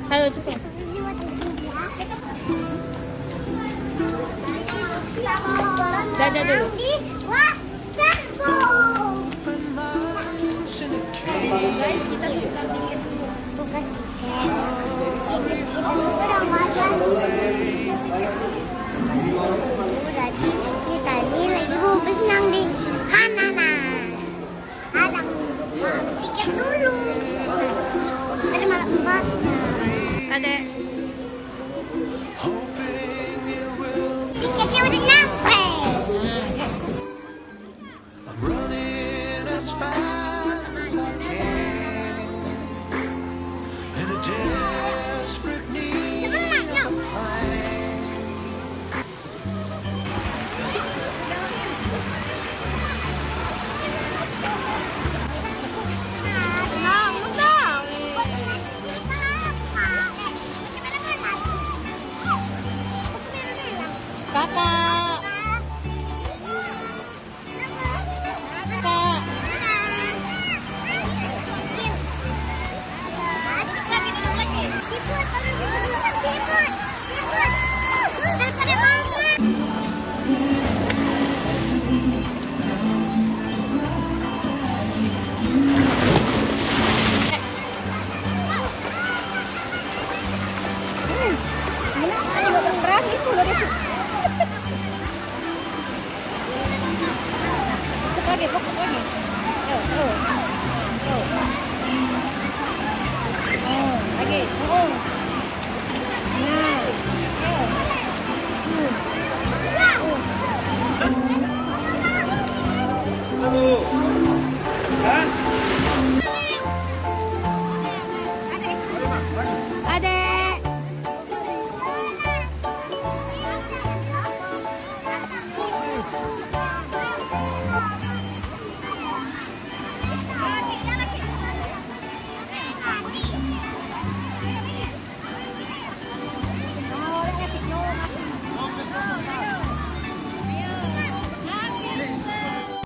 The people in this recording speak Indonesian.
Ayo cepet. Dadah dulu. Guys, kita buka tiket dulu. Bukan Berarti kita ini lagi mau berenang di Hanana. Ada tiket dulu. Tadi malam 4. Adek.